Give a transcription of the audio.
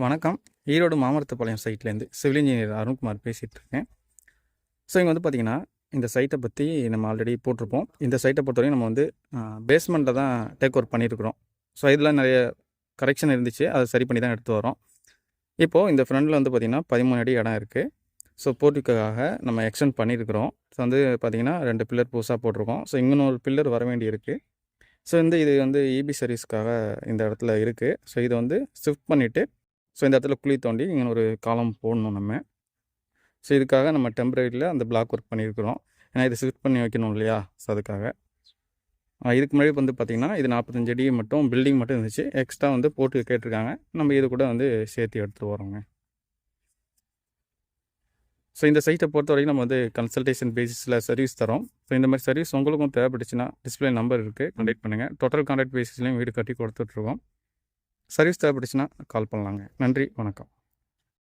வணக்கம். ஈரோடு மாமரத்துப்பாளையம் சைட்லேருந்து civil engineer Arunkumar பேசிகிட்டு இருக்கேன். ஸோ இங்கே வந்து பார்த்திங்கன்னா, இந்த சைட்டை பற்றி நம்ம ஆல்ரெடி போட்டிருப்போம். இந்த சைட்டை பொறுத்தவரைக்கும் நம்ம வந்து பேஸ்மெண்ட்டில் தான் டேக் ஓவர் பண்ணியிருக்கிறோம். ஸோ இதில் நிறைய கரெக்ஷன் இருந்துச்சு, அதை சரி பண்ணி தான் எடுத்து வரோம். இப்போது இந்த ஃப்ரண்டில் வந்து பார்த்திங்கன்னா 13 அடி இடம் இருக்குது. ஸோ போர்ட்டிக்காக நம்ம எக்ஸ்டெண்ட் பண்ணியிருக்கிறோம். ஸோ வந்து பார்த்திங்கன்னா 2 பில்லர் புதுசாக போட்டிருக்கோம். ஸோ இன்னொரு பில்லர் வர வேண்டி இருக்குது. ஸோ இது வந்து இபி சர்வீஸ்க்காக இந்த இடத்துல இருக்குது. ஸோ இதை வந்து ஷிஃப்ட் பண்ணிவிட்டு ஸோ இந்த இடத்துல குழி தோண்டி இங்கே ஒரு காலம் போடணும் நம்ம. ஸோ இதுக்காக நம்ம டெம்பரரியில் அந்த பிளாக் ஒர்க் பண்ணியிருக்கிறோம். ஏன்னா இதை ஷிஃப்ட் பண்ணி வைக்கணும் இல்லையா? ஸோ அதுக்காக இதுக்கு முன்னாடி வந்து பார்த்திங்கன்னா இது 45 அடி மட்டும் பில்டிங் மட்டும் இருந்துச்சு. எக்ஸ்ட்ரா வந்து போட்டு கேட்டிருக்காங்க. நம்ம இது கூட வந்து சேர்த்து எடுத்துகிட்டு வரோங்க. ஸோ இந்த சைட்டை பொறுத்த வரைக்கும் நம்ம வந்து கன்சல்டேஷன் பேசிஸில் சர்வீஸ் தரோம். ஸோ இந்த மாதிரி சர்வீஸ் உங்களுக்கும் தேவைப்பட்டுச்சுன்னா டிஸ்பிளே நம்பர் இருக்குது, கான்டாக்ட் பண்ணுங்கள். டோட்டல் கான்ட்ராக்ட் பேசிஸ்லேயும் வீடு கட்டி கொடுத்துட்ருக்கோம். சர்வீஸ் தேவைப்பட்டுச்சுன்னா கால் பண்ணலாங்க. நன்றி, வணக்கம்.